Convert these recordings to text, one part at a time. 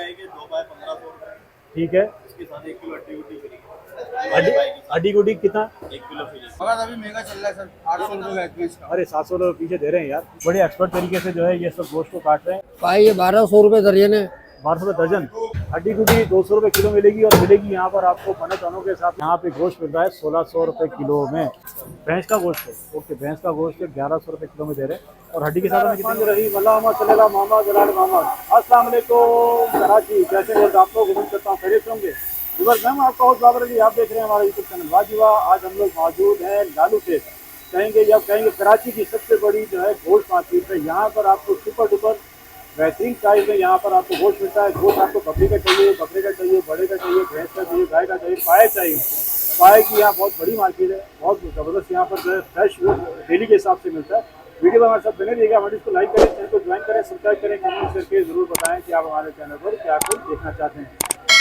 पाए के 2 पाए 1500 रुपए। ठीक है। इसके साथ 1 किलो हड्डी गुड्डी फ्री। हड्डी हड्डी गुड्डी कितना? 1 किलो फ्री। मगर अभी महंगा चल रहा है सर, 800 रुपए का पीस का। अरे 700 रुपये पीछे दे रहे हैं यार, बड़े एक्सपर्ट तरीके से जो है ये सब गोश्त को काट रहे हैं। भाई ये 1200 रुपए दर्जन है। 1200 रुपये दर्जन। हड्डी गुड्डी 200 रुपये किलो मिलेगी, और मिलेगी यहाँ पर आपको पने तनों के साथ। यहाँ पे गोश्त मिल रहा है 1600 रुपये किलो में। भैंस का गोश्त है, ओके, भैंस का गोश्त 1100 रुपये किलो में दे रहे हैं। और हड्डी के साथ हमें कितनी रही? मोहम्मद अस्सलाम वालेकुम कराची, कैसे हैं आप लोग? उम्मीद करता हूँ खैरियत से होंगे। मैम आपका बहुत बाबर जी, आप देख रहे हैं हमारा यूट्यूब चैनल वाजिवा। आज हम लोग मौजूद हैं लालू से, कहेंगे कराची की सबसे बड़ी जो है गोश्त मार्केट है। यहाँ पर आपको सुपर डुपर बेहतरीन प्राइस में यहाँ पर आपको गोश्त मिलता है। गोश्त आपको बकरी का चाहिए, बड़े का चाहिए, भैंस का चाहिए, गाय का चाहिए, पाया चाहिए। पाए की यहाँ बहुत बड़ी मार्केट है, बहुत ज़बरदस्त यहाँ पर जो है फ्रेश डेली के हिसाब से मिलता है। वीडियो में हमारे साथ बने रहिएगा, हमारे इसको लाइक करें, चैनल को ज्वाइन करें, सब्सक्राइब करें, कमेंट करके ज़रूर बताएं कि आप हमारे चैनल पर क्या कुछ देखना चाहते हैं।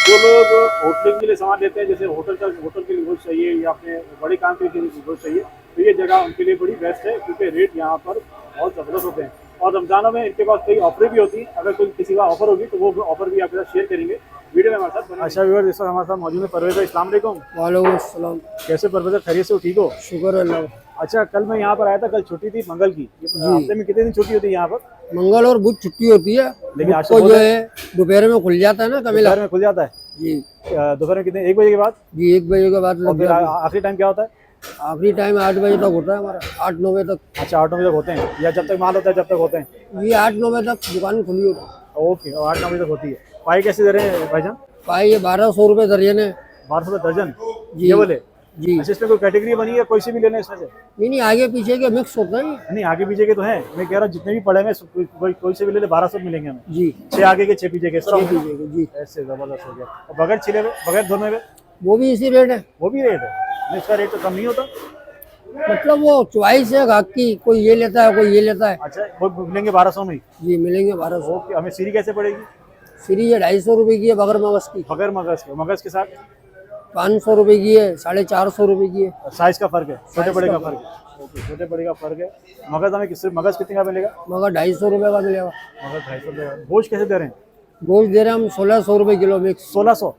जो लोग होटलिंग के लिए सामान लेते हैं, जैसे होटल के लिए गोश्त चाहिए या अपने बड़े काम के लिए गोश्त चाहिए, तो ये जगह उनके लिए बड़ी बेस्ट है, क्योंकि रेट यहाँ पर बहुत ज़बरदस्त होते हैं। और रमज़ानों में इनके पास कई ऑफर भी होती है। अगर कोई किसी का ऑफर होगी तो वो ऑफर भी आपके साथ शेयर करेंगे वीडियो में हमारे साथ। अच्छा व्यूअर, इस वक्त हमारे साथ मौजूद है परवेज़ भाई। अस्सलाम वालेकुम। वालेकुम अस्सलाम। कैसे परवेज़, खैरियत से हो? ठीक हो? शुक्र है अल्लाह। अच्छा, कल मैं यहाँ पर आया था, कल छुट्टी थी मंगल की। हफ्ते में कितने दिन छुट्टी होती है यहाँ पर? मंगल और बुध छुट्टी होती है, लेकिन आज तो जो है दोपहर में खुल जाता है ना कमिला। दोपहर में खुल जाता है जी। दोपहर में कितने? 1 बजे के बाद? जी 1 बजे के बाद। और फिर आखिरी टाइम क्या होता है? आखिरी टाइम 8 बजे तक होता है हमारा, 8-9 बजे तक। अच्छा, 8-9 बजे तक होते हैं, या जब तक माल होता है जब तक होते हैं? जी 8-9 बजे तक दुकान खुली होती है। ओके, और 8-9 बजे तक होती है। पाई कैसे दे रहे हैं भाईजान? भाई ये 1200 रुपए दर्जन है। 1200 रुपये दर्जन जी। ये बोले? जी। अच्छा, इसमें कोई कैटेगरी बनी है, कोई से भी लेना है इसमें से? नहीं आगे पीछे के मिक्स होता है। नहीं, आगे पीछे के तो हैं, मैं कह रहा हूँ जितने भी पड़े हैं कोई से भी ले ले 1200 मिलेंगे हमें। जी। 6 आगे के 6 पीछे के जी। ऐसे ज़बरदस्त हो गया। और बगैर छिले हुए, बगैर धोने हुए वो भी इसी रेट है। वो भी रेट है? नहीं, इसका रेट तो कम नहीं होता? मतलब वो चॉइस है ग्राहक की, कोई ये लेता है कोई ये लेता है। अच्छा, वो मिलेंगे 1200 में ही? जी मिलेंगे 1200। ओके, हमें सीरी कैसे पड़ेगी? फ्री है 250 रुपए की है बगैर मगज की। बगैर मगज के साथ 500 रुपए की है, 450 रुपए की है। साइज का फर्क है, छोटे बड़े का फर्क है। ओके, छोटे बड़े का फर्क है। मगज हमें मगज कितने का मिलेगा? मगर 250 रुपए का मिलेगा। मगज 250 रुपये का। गोश्त कैसे दे रहे हैं? गोश्त दे रहे हैं हम 1600 रुपए किलो मिक्स। 1600?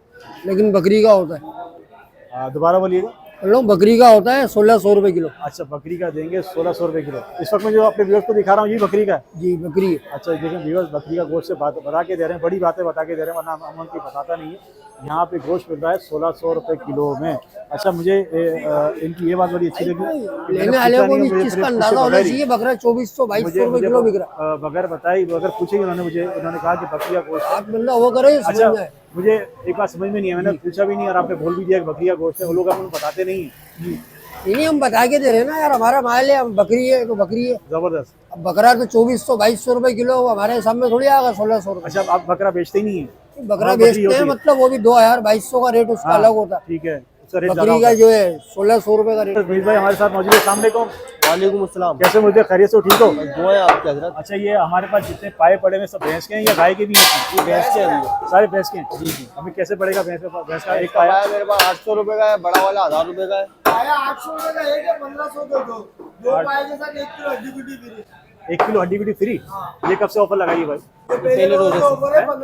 लेकिन बकरी का होता है। दोबारा बोलिएगा। लोग बकरी का होता है 1600 रुपए किलो। अच्छा, बकरी का देंगे 1600 रुपये किलो। इस वक्त मैं जो अपने व्यूअर्स को दिखा रहा हूँ ये बकरी का है? जी बकरी है। अच्छा, देखें व्यूअर्स, बकरी का गोश्त से बता के दे रहे हैं, बड़ी बातें बता के दे रहे हैं, वरना हम उनकी बताता नहीं है। यहाँ पे गोश्त मिल रहा है 1600 रुपये किलो में। अच्छा, मुझे इनकी ये बात बड़ी अच्छी लगी, लेने वाले को भी इस चीज का अंदाजा होना चाहिए। बकरा 2400-2200 रुपए किलो बिक रहा है। बगैर बताई, बगैर पूछे उन्होंने कहा कि बकरी का गोश्त। आप बंदा वो करे। अच्छा, मुझे एक बात समझ में नहीं है, मैंने पूछा भी नहीं और आपने बोल भी दिया कि बकरी का गोश्त है। वो लोग आपको बताते नहीं है। नहीं हम बता के दे रहे हैं ना यार, हमारा माल है, हम बकरी है तो बकरी है। जबरदस्त। अब बकरा तो 2400-2200 रुपए किलो, वो हमारे सामने थोड़ी आएगा 1600 रुपए। अच्छा, आप बकरा बेचते ही नहीं है? बकरा बेचते हैं, मतलब वो भी 2000-2200 का रेट उसका अलग होता है। ठीक है, बकरी का जो है 1600 रुपए का रेट। भाई हमारे साथ मौजूद है। अस्सलाम वालेकुम। वालेकुम अस्सलाम। कैसे मुझे खैरियत से? ठीक हो? दुआ है आपकी हज़रत। अच्छा, ये हमारे पास जितने पाए पड़े हैं सब भैंस के हैं या गाय के भी हैं? ये भैंस के हैं। सारे भैंस के हैं? जी जी। हमें कैसे पड़ेगा भैंस का एक पाया पाया? मेरे पास 800 रुपए का है, बड़ा वाला 1000 रुपए का है। पाया 800 रुपए का एक है, 1500 दे दो। 2 पाए के साथ 1 किलो हड्डी गुड्डी फ्री। 1 किलो हड्डी गुड्डी फ्री? ये कब से ऑफर लगाई है भाई? पहले रोजे से।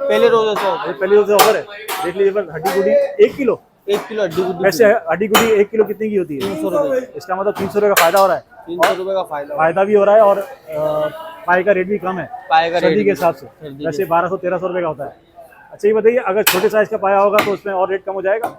पहले रोजे से पहले रोज से ऑफर है। देख लीजिए, हड्डी गुड्डी 1 किलो। 1 किलो हड्डी गुड्डी। वैसे हड्डी गुड्डी 1 किलो कितने की होती है? 300 रुपए। इसका मतलब 300 रुपये का फायदा हो रहा है। 300 रुपए का फायदा भी हो रहा है, और पाए का रेट भी कम है पाए का सर्दी रेट के हिसाब से। वैसे 1200-1300 रुपये का होता है। अच्छा, ये बताइए, अगर छोटे साइज का पाया होगा तो उसमें और रेट कम हो जाएगा?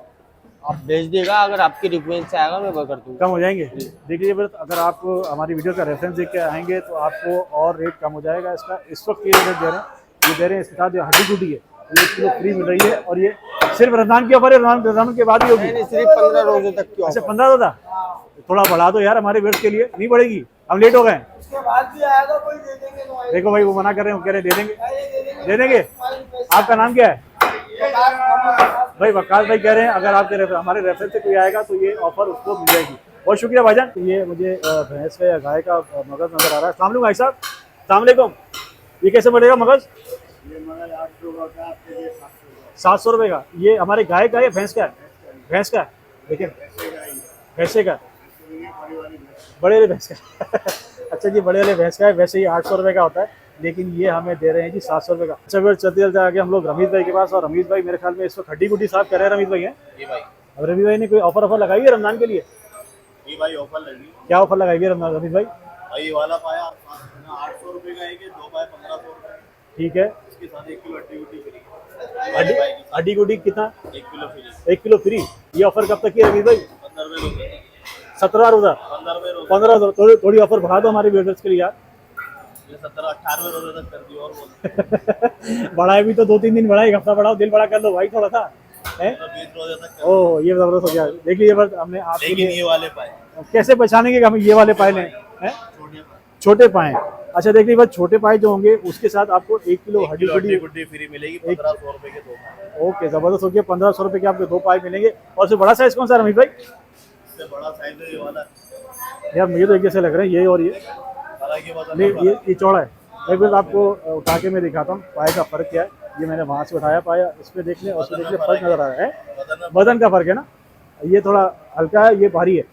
आप भेज देगा, अगर आपकी रिक्वेस्ट से आएगा मैं वो कर दूंगा। कम हो जाएंगे? देख लीजिए, अगर आप हमारी वीडियो का रेफरेंस देख के आएंगे तो आपको और रेट कम हो जाएगा इसका। इस वक्त ये रेट दे रहे हैं, ये दे रहे हैं। इसके साथ जो हड्डी गुड्डी है 1 किलो फ्री मिल रही है, और ये सिर्फ रमजान की ऑफर है। रमजान के बाद ही होगी? नहीं, सिर्फ 15 रोजे तक की। अच्छा, 15 रोजा? थोड़ा बढ़ा दो यार हमारे व्यूअर्स के लिए। नहीं बढ़ेगी? हम लेट हो गए। उसके बाद भी आएगा कोई दे देंगे। देखो भाई, वो मना कर रहे हैं, वो कह रहे हैं दे देंगे। दे देंगे? आपका नाम क्या है? भाई वकास भाई कह रहे हैं अगर आपके हमारे रेफरेंस से कोई आएगा तो ये ऑफर उसको मिल जाएगी। बहुत शुक्रिया भाईजान। ये मुझे भैंस का या गाय का मगज नजर आ रहा है। अस्सलाम वालेकुम भाई साहब। अस्सलाम वालेकुम। ये कैसे पड़ेगा मगज? ये मगज 800 का आपके लिए 700 रुपये का। ये हमारे गाय का है, भैंस का है? भैंस का है। देखिए, भैंसे का, बड़े वाले भैंस का। अच्छा जी, बड़े वाले भैंस का है। वैसे ही 800 रुपये का होता है। लेकिन ये हमें दे रहे हैं जी 700 रुपये का। अच्छा फिर चलते चलते आगे हम लोग रमीज भाई के पास, और रमीज भाई मेरे ख्याल में इस वक्त हड्डी गुड्डी साफ कर रहे हैं। रमीज भाई हैं ये भाई, अब रमीज भाई ने कोई ऑफर लगाई है रमजान के लिए? ये भाई ऑफर लगी। क्या ऑफर लगाई है रमजान रमीज भाई? भाई ये वाला पाया 800 रुपये का है कि 2 पाए 1500 रुपये। ठीक है, इसके साथ 1 किलो हड्डी गुड्डी फ्री। हड्डी गुड्डी कितना? 1 किलो फ्री। 1 kilo free. ये ऑफर कब तक की है रमीज भाई? 15 रुपये रोके। 17 रोजा 15 रोजा। थोड़ी ऑफर बढ़ा दो हमारे व्यूअर्स के लिए यार। ये 17-18 रोजे तक कर दी और बोल बढ़ाए भी तो 2-3 दिन बढ़ाए, एक हफ्ता बढ़ाओ, दिल बड़ा कर लो भाई थोड़ा सा है। 20 रोजे तक कर। ओह ये जबरदस्त हो गया। देख लीजिए बस हमने आपके लेकिन लिए ये वाले पाए कैसे पहचानेंगे कि हम ये वाले पाए लें हैं? छोटे पाए। छोटे पाए। अच्छा देख लीजिए बस छोटे पाए जो होंगे उसके साथ आपको 1 किलो हड्डी गुड्डी गुड्डी फ्री मिलेगी। 1500 रुपये के 2 पाए। ओके जबरदस्त हो गया। 1500 रुपये के आपके 2 पाए मिलेंगे। और उससे बड़ा साइज कौन सा रमीज भाई? इससे बड़ा साइज है ये वाला। यार मुझे तो एक जैसे लग रहे हैं ये और ये। हालांकि बहुत नहीं ये चौड़ा है। एक बार आपको उठा के मैं दिखाता हूँ पाए का फर्क क्या है। ये मैंने वहाँ से उठाया पाया, इस पे देख लें और उसमें देख लें फर्क नजर आ रहा है। वजन का फर्क है ना, ये थोड़ा हल्का है, ये भारी है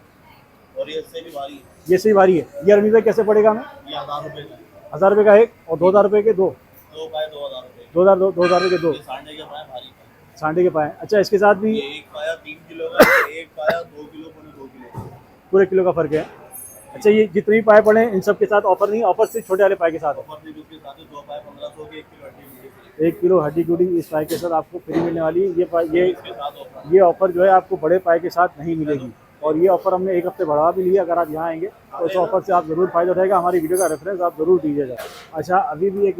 और ये इससे भी भारी है। ये सही भारी है। ये रमीज भाई कैसे पड़ेगा हमें? ये 1000 रुपये का। 1000 रुपये का एक और 2000 रुपये के 2। 2 पाए 2000 रुपये। 2000 रुपये के 2 ये सांडे के पाए भारी पाए। सांडे के पाए। अच्छा इसके साथ भी ये एक पाया 3 किलो का, एक पाया 2 किलो, पूरे 2 किलो। पूरे किलो का फर्क है। अच्छा ये जितने भी पाए पड़े हैं इन सब के साथ ऑफर नहीं, ऑफर सिर्फ छोटे वाले पाए के साथ है। ऑफर भी उसके साथ 2 पाए 1500 के 1 किलो हड्डी गुड्डी। 1 किलो हड्डी गुड्डी इस पाए के साथ आपको फ्री मिलने वाली है। ये इसके साथ ऑफर ये ऑफर जो है आपको बड़े पाए के साथ नहीं मिलेगी। और ये ऑफर हमने एक हफ्ते बढ़ा भी लिया। अगर आप यहाँ आएंगे तो इस ऑफर से आप जरूर फायदा उठाएगा। हमारी वीडियो का रेफरेंस आप जरूर दीजिएगा। अच्छा अभी भी एक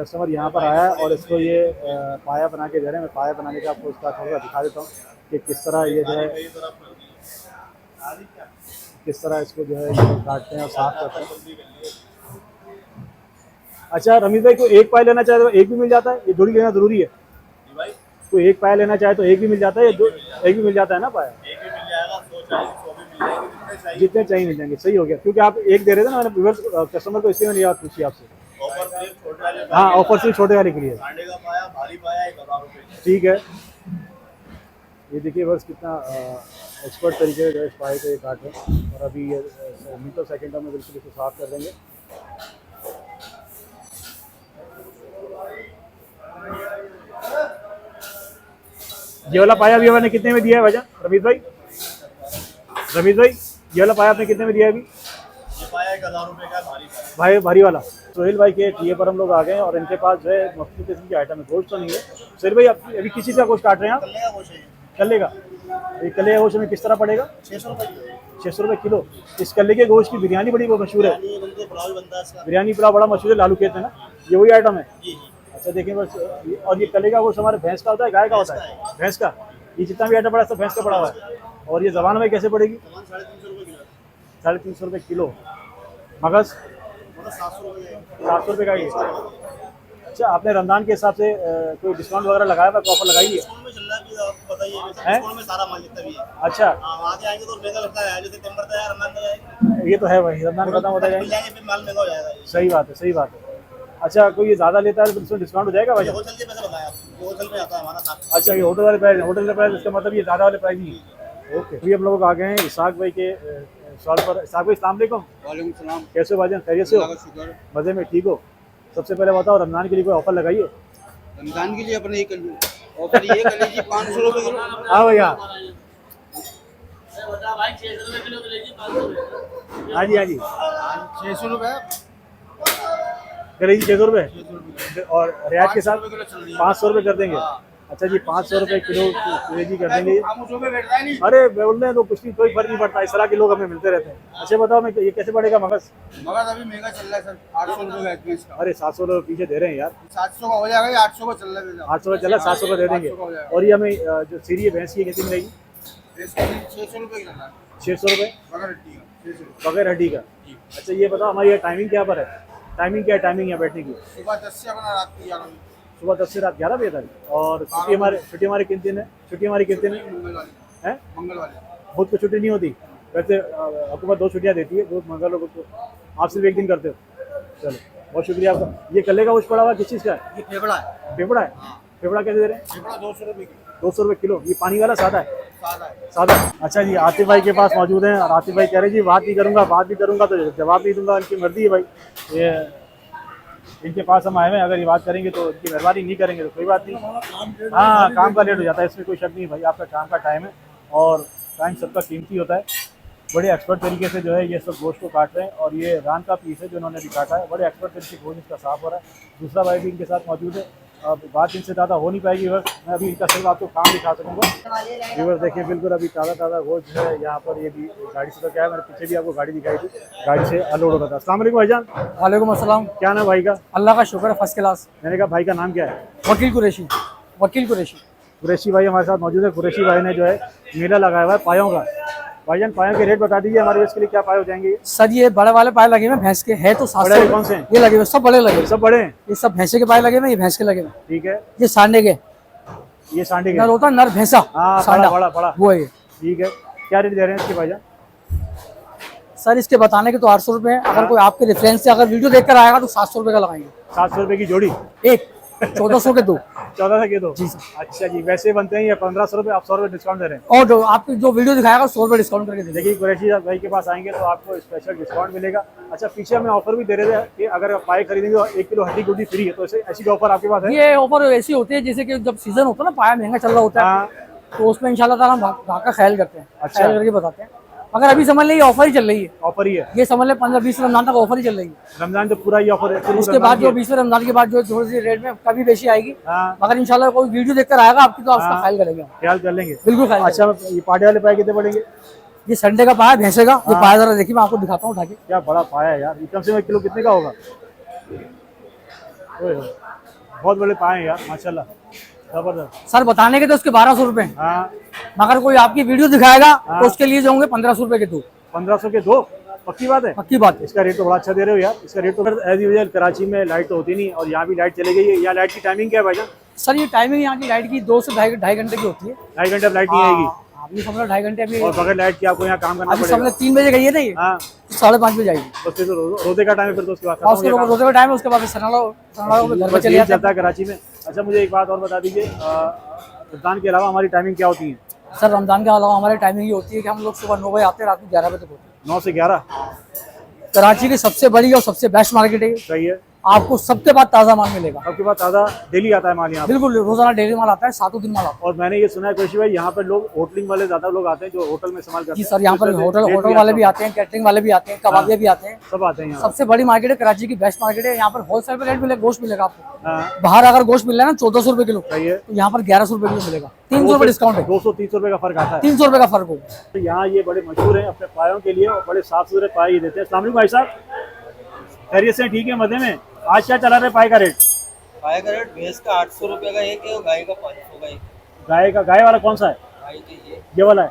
कस्टमर यहाँ पर आया है और इसको ये पाया बना के दे रहे हैं। मैं पाया बनाने का आपको उसका थोड़ा दिखा देता हूँ कि किस तरह ये जो है किस तरह इसको जो है काटते हैं और साफ करते हैं। अच्छा रमीज भाई को एक पाया लेना चाहे तो एक भी मिल जाता है? ये जोड़ी लेना जरूरी है? भाई कोई एक पाया लेना चाहे तो एक भी मिल जाता है या एक भी मिल जाता है ना पाया? एक भी मिल जाएगा, 100 चाहिए 100 भी मिल जाएंगे, जितने चाहिए। जितने चाहिए मिल जाएंगे। सही हो गया क्योंकि आप एक दे रहे थे ना, मैंने व्यूअर्स कस्टमर को इसलिए मैंने याद पूछी आपसे। ऑफर सिर्फ छोटे वाले हाँ ऑफर सिर्फ छोटे वाले के लिए। सांडे का पाया भारी पाया 1000 रुपये। ठीक है ये देखिए बस कितना एक्सपर्ट तरीके से जो है इस पाए को ये काट रहे हैं। और अभी ये मीटर सेकेंडों में बिल्कुल इसको साफ कर देंगे। ये वाला पाया अभी मैंने कितने में दिया है वजन रमीज भाई? रमीज भाई ये वाला पाया आपने कितने में दिया है अभी? ये पाया 1000 रुपये का भारी। भारी वाला। सोहेल भाई के टीए पर हम लोग आ गए हैं और इनके पास जो है मुख्तलिफ किस्म की आइटम है। गोश्त तो नहीं है। सोहेल भाई आप अभी किसी से गोश्त काट रहे हैं आप? कल्ले का गोश्त है। कल्ले का। ये कल्ले का गोश्त में किस तरह पड़ेगा? 600 रुपये। 600 रुपये किलो। इस कल्ले के गोश्त की बिरयानी बड़ी मशहूर है। बिरयानी पुलाव बड़ा मशहूर है, लालू कहते हैं ना, ये वही आइटम है। अच्छा देखें बस। और ये कल्ले का गोश्त हमारे भैंस का होता है गाय का होता है? भैंस का। ये जितना भी आइटम पड़ा है सब भैंस का पड़ा हुआ है। और ये जबान में कैसे पड़ेगी? 350 रुपये किलो। मगज 700 रुपये का ही है। अच्छा आपने रमजान के हिसाब से कोई डिस्काउंट वगैरह लगाया हुआ, ऑफर लगाई है? अच्छा ये तो है भाई, रमजान खत्म होता जाएगा। सही बात है, सही बात है। अच्छा कोई ये ज़्यादा लेता है तो इसमें डिस्काउंट हो जाएगा भाई? अच्छा ये होटल वाले प्राइस, होटल का प्राइस, इसका मतलब ये ज़्यादा वाले प्राइस नहीं है। ओके अभी हम लोग आ गए हैं इसाक भाई के स्टॉल पर। इसाक भाई अस्सलाम वालेकुम। वालेकुम सलाम। कैसे हो भाईजान, खैरियत से हो? मज़े में, ठीक हो? सबसे पहले बताओ रमजान के लिए कोई ऑफर लगाइए। रमजान के लिए अपने ऑफर ये कर लीजिए 500 रुपये किलो। हाँ भैया हाँ जी हाँ जी 600 रुपये करेगी 600 रुपये और रियायत के साथ 500 रुपये कर देंगे। अच्छा जी 500 रुपये किलो कलेजी कर देंगे। अरे बोल रहे हैं तो कुछ नहीं, कोई फर्क नहीं पड़ता, इस तरह के लोग हमें मिलते रहते हैं। अच्छा बताओ मैं ये कैसे पड़ेगा मगज? मगज अभी महंगा चल रहा है सर, 800 रुपये का इसका। अरे 700 रुपये पीछे दे रहे हैं यार। 700 का हो जाएगा, 800 का चल रहा है। 800 का चला, 700 का दे देंगे। और ये हमें जो सीरी है भैंस की कितनी मिलेगी? 600 रुपये का चल रहा है। 600 रुपये बगैर हड्डी का, 600 रुपये बगैर हड्डी का। अच्छा ये बताओ हमारी टाइमिंग क्या पर है? टाइमिंग क्या है, टाइमिंग यहाँ बैठने की? सुबह 10 से अपना रात की 11 बजे। सुबह 10 से रात 11 बजे तक। और छुट्टी हमारी किन दिन है? छुट्टी हमारी किन दिन है? मंगल वाले खुद को छुट्टी नहीं होती वैसे? हुकूमत 2 छुट्टियाँ देती है, 2 मंगल और को आप सिर्फ 1 दिन करते हो। चलो बहुत शुक्रिया आपका। ये कल्ले का कुछ पड़ा हुआ किस चीज़ का है? ये फेफड़ा है। फेफड़ा है? फेफड़ा कैसे दे रहे हैं? फेफड़ा 200 रुपये किलो। 200 रुपये किलो। ये पानी वाला सादा है? सादा है। सादा। अच्छा जी आतिफ भाई के पास मौजूद हैं और आतिफ भाई कह रहे जी बात भी करूंगा तो जवाब नहीं दूंगा, उनकी मर्जी है भाई। ये इनके पास हम आए हैं, अगर ये बात करेंगे तो इनकी मेहरबानी नहीं करेंगे तो कोई बात नहीं। हाँ, काम का लेट हो जाता है, इसमें कोई शक नहीं भाई, आपका काम का टाइम है और टाइम सबका कीमती होता है। बड़े एक्सपर्ट तरीके से जो है ये सब गोश्त को काट रहे हैं और ये रान का पीस है जो उन्होंने भी काटा है, बड़े एक्सपर्ट तरीके से गोश्त इसका साफ हो रहा है। दूसरा भाई भी इनके साथ मौजूद है, अब बात इनसे ज़्यादा हो नहीं पाएगी व्यूअर्स, मैं अभी इनका सिर्फ आपको काम दिखा सकूँगा। व्यूअर्स देखिए बिल्कुल अभी ताज़ा गोश्त है यहाँ पर, ये भी गाड़ी से तो क्या है, मैंने पीछे भी आपको गाड़ी दिखाई थी, गाड़ी से अनलोड होता था। अस्सलाम वालेकुम भाईजान। वालेकुम अस्सलाम। क्या नाम भाई का? अल्लाह का शुक्र है, फर्स्ट क्लास। मैंने कहा भाई का नाम क्या है? वकील कुरैशी। वकील कुरैशी। कुरैशी भाई हमारे साथ मौजूद है। कुरैशी भाई ने जो है मेला लगाया हुआ है पायों का। भाईजान पायों के रेट बता दीजिए हमारे इसके लिए, क्या पाए हो जाएंगे? सर ये बड़े वाले पाए लगे हुए हैं भैंस के, है तो 700। बड़े कौन से हैं? ये लगे हुए सब बड़े लगे हुए। सब बड़े हैं? ये सब भैंसे के पाए लगे हुए, ये भैंस के लगे हुए। ठीक है। ये सांडे के, ये सांडे के नर होता है, नर भैंसा। हाँ, सांडा बड़ा वो है ये। ठीक है। क्या रेट दे रहे हैं इसके भाईजान? सर इसके बताने के तो 800 रुपए है, अगर कोई आपके रेफरेंस से अगर वीडियो देखकर आएगा तो 700 रुपए का लगाएंगे। 700 रुपए की जोड़ी? एक 1400 के दो। 1400 के दो? जी सर। अच्छा जी, वैसे बनते हैं ये 1500 रुपए, आप 100 रुपए डिस्काउंट दे रहे हैं। और जो आपकी जो वीडियो दिखाएगा 100 रुपए डिस्काउंट करके देंगे। देखिए कुरैशी भाई के पास आएंगे तो आपको स्पेशल डिस्काउंट मिलेगा। अच्छा, पीछे हमें ऑफर भी दे रहे थे कि अगर आप पाए खरीदेंगे तो 1 किलो हड्डी गुड्डी फ्री है, तो ऐसी भी ऑफर आपके पास है? ये ऑफर ऐसी होती है जैसे कि जब सीजन होता है ना, पाया महंगा चल रहा होता है, हाँ। तो उसमें इंशाल्लाह ताला हम भाग का ख्याल करते हैं। अच्छा। ख्याल करके बताते हैं। अगर अभी समझ ले ये ऑफर ही चल रही है, ऑफर ही है? ये समझ ले 15-20 रमजान तक ऑफर ही चल रही है। रमजान तो पूरा ये ऑफर है, उसके बाद जो 20वें रमजान के बाद जो थोड़ी सी रेट में कभी बेशी आएगी। हाँ। अगर इंशाल्लाह कोई वीडियो देखकर आएगा आपकी तो उसका ख्याल करेंगे, ख्याल कर लेंगे। बिल्कुल ख्याल। अच्छा, ये पाटे वाले पाए कितने पड़ेंगे? ये संडे का पाया भैंसे का, ये पाया जरा देखिए, मैं आपको दिखाता हूँ उठा के। क्या बड़ा पाया है यार, कम से कम 1 किलो कितने का होगा? ओए होए, बहुत बड़े पाए हैं यार माशाल्लाह, जबरदस्त। सर बताने के तो उसके 1200 रुपए, हाँ। मगर कोई आपकी वीडियो दिखाएगा तो उसके लिए जाऊंगे 1500 रुपए के दो। 1500 के दो? पक्की बात है? पक्की बात है। इसका रेट तो बड़ा अच्छा दे रहे हो यार। इसका रेट तो एज यूजुअल कराची में लाइट तो होती नहीं और यहाँ भी लाइट चली गई है। यहाँ लाइट की टाइमिंग क्या है भाईजान? सर ये टाइमिंग यहाँ की लाइट की 2 से ढाई घंटे की होती है। 2.5 घंटे अब लाइट नहीं आएगी? अभी समझ लो 2.5 घंटे अभी। और बगैर लाइट के आपको यहाँ काम करना अभी पड़ेगा? समझ 3 बजे गई है ना ये, हाँ। 5:30 बजे आएगी। बस फिर तो रोजे का टाइम है, फिर तो उसके बाद और उसके रोजे का टाइम है, उसके बाद सनाला घर पे चले जाते चलता है कराची में। अच्छा, मुझे एक बात और बता दीजिए, रमजान के अलावा हमारी टाइमिंग क्या होती है? सर रमजान के अलावा हमारी टाइमिंग ये होती है कि हम लोग सुबह 9 बजे आते हैं, रात में 11 बजे तक होते हैं। 9 से 11? कराची की सबसे बड़ी और सबसे बेस्ट मार्केट है। सही है। आपको सबके बाद ताज़ा माल मिलेगा। आपके पास ताज़ा डेली आता है माल यहाँ पे? बिल्कुल, रोजाना डेली माल आता है, 7 दिन माल आता है। और मैंने ये सुना है कुरैशी भाई, यहाँ पर लोग होटलिंग वाले ज्यादा लोग आते हैं जो होटल में इस्तेमाल करते जी हैं। सर, यहाँ पर होटल वाले भी आते हैं, कैटरिंग वाले भी आते हैं, कबाबिया भी आते हैं, सब आते हैं यहाँ। सबसे बड़ी मार्केट है कराची की, बेस्ट मार्केट है। यहाँ पर होलसेल पे रेट मिलेगा, गोश्त मिलेगा आपको। हाँ। बाहर अगर गोश्त मिल रहा है ना 1400 रुपए किलो, सही है। तो यहाँ पर 1100 रुपए किलो मिलेगा। 300 रुपए डिस्काउंट है। 200-300 रुपए का फर्क आता है। 300 रुपए का फर्क होगा। तो यहाँ ये बड़े मशहूर हैं अपने पायों के लिए और बड़े साफ सुथरे पाए ये देते हैं। अस्सलाम वालेकुम भाई साहब, खैरियत से? ठीक है, मजे में। आज क्या चला रहे पाए का रेट? पाए का रेट भैंस का 800 रुपए का एक है और गाय का 500 का एक। गाय वाला कौन सा है? गाय के ये वाला है?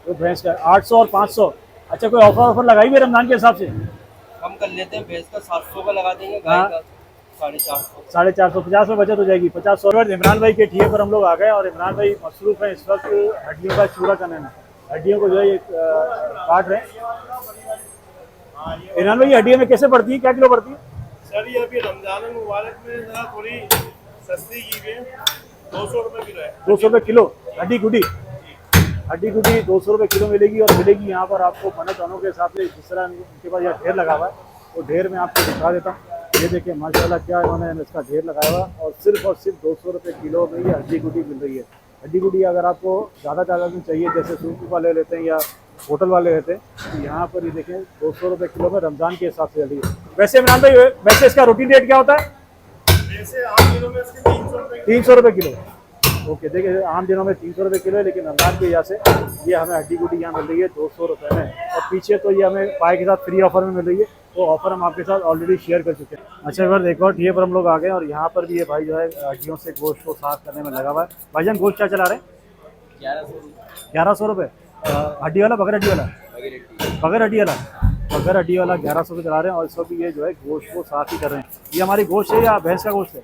तो भैंस का 800 और 500। अच्छा, कोई ऑफर लगाई हुई रमजान के हिसाब से? कम कर लेते हैं, भैंस का 700 का लगा देंगे, गाय का 450। 450, 50 में बचत हो जाएगी। 50-100। इमरान भाई के ठिये पर हम लोग आ गए और इमरान भाई मसरूफ है इस वक्त हड्डियों का चूड़ा करने में। हड्डियों को जो है काट रहे हैं। इमरान भाई, हड्डियों में कैसे पड़ती है, क्या किलो पड़ती है? सर ये अभी रमजान मुबारक में जरा थोड़ी सस्ती की हुई है, 200 रुपए किलो है। 200 रुपये किलो हड्डी गुडी? हड्डी गुडी 200 रुपये किलो मिलेगी और मिलेगी यहाँ पर आपको बने टनों के हिसाब से। जिस तरह उनके पास यहाँ ढेर लगा हुआ है, तो ढेर में आपको दिखा देता हूँ। ये देखिए माशाल्लाह क्या इन्होंने इसका ढेर लगाया हुआ और सिर्फ 200 रुपये किलो में ये हड्डी गुडी मिल रही है। हड्डी गुडी अगर आपको ज़्यादा में चाहिए, जैसे सूप वाले लेते हैं या होटल वाले रहते हैं, तो यहाँ पर ये देखें 200 रुपये किलो में रमज़ान के हिसाब से चल रही है। वैसे इमरान भाई, वैसे इसका रूटीन रेट क्या होता है? वैसे आम दिनों में इसके 300 रुपए 300 रुपये किलो। ओके, देखिए आम दिनों में 300 रुपये किलो है, लेकिन रमजान की वजह से ये हमें हड्डी गुडी यहाँ मिल रही है 200 रुपये में। और पीछे तो ये हमें पाए के साथ फ्री ऑफर में मिल रही है, वो ऑफर हम आपके साथ ऑलरेडी शेयर कर चुके हैं। अच्छा, एक बार एक और ठिये पर हम लोग आ गए और यहाँ पर भी ये भाई जो है हड्डियों से गोश्त को साफ करने में लगा हुआ है। भाईजान गोश्त क्या चला रहे हैं? 1100 रुपये। हड्डी वाला, बगैर हड्डी वाला? बगैर हड्डी वाला। बगैर हड्डी वाला 1100 रुपये चला रहे हैं और इस वक्त ये जो है गोश्त को साफ ही कर रहे हैं। ये हमारी गोश्त है या भैंस का गोश्त है?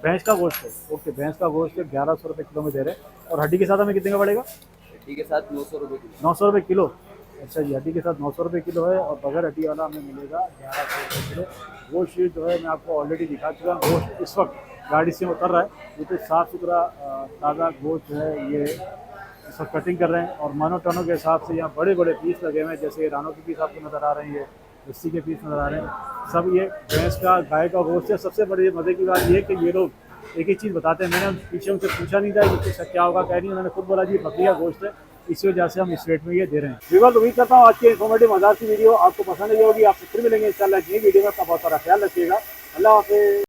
भैंस का गोश्त है। ओके, भैंस का गोश्त है 1100 रुपये किलो में दे रहे हैं। और हड्डी के साथ हमें कितने का पड़ेगा? हड्डी के साथ 900 रुपए किलो। 900 रुपये किलो। अच्छा जी, हड्डी के साथ 900 रुपये किलो है और बगैर हड्डी वाला हमें मिलेगा 1100 रुपये किलो। गोश्त जो है मैं आपको ऑलरेडी दिखा चुका हूँ। गोश्त इस वक्त गाड़ी से उतर रहा है, ये तो साफ़ सुथरा ताज़ा गोश्त है। ये इस वक्त कटिंग कर रहे हैं और मानो टनों के हिसाब से यहाँ बड़े बड़े पीस लगे हुए हैं। जैसे रानों के पीस आपको नज़र आ रहे हैं, लस्सी के पीस नज़र आ रहे हैं। सब ये भैंस का गाय का गोश्त है। सबसे बड़ी मज़े की बात ये है कि ये लोग एक ही चीज़ बताते हैं। मैंने पीछे उनसे पूछा नहीं था कि क्या होगा क्या नहीं, उन्होंने खुद बोला जी बकरी का गोश्त है, इसी वजह से हम इस रेट में ये दे रहे हैं। व्यूअर्स, उम्मीद करता हूँ आज की इन्फॉर्मेटिव मज़ेदार की वीडियो आपको पसंद आई होगी। आपसे फिर मिलेंगे इंशाल्लाह नई वीडियो में। बहुत सारा ख्याल रखिएगा। अल्लाह हाफ़िज़।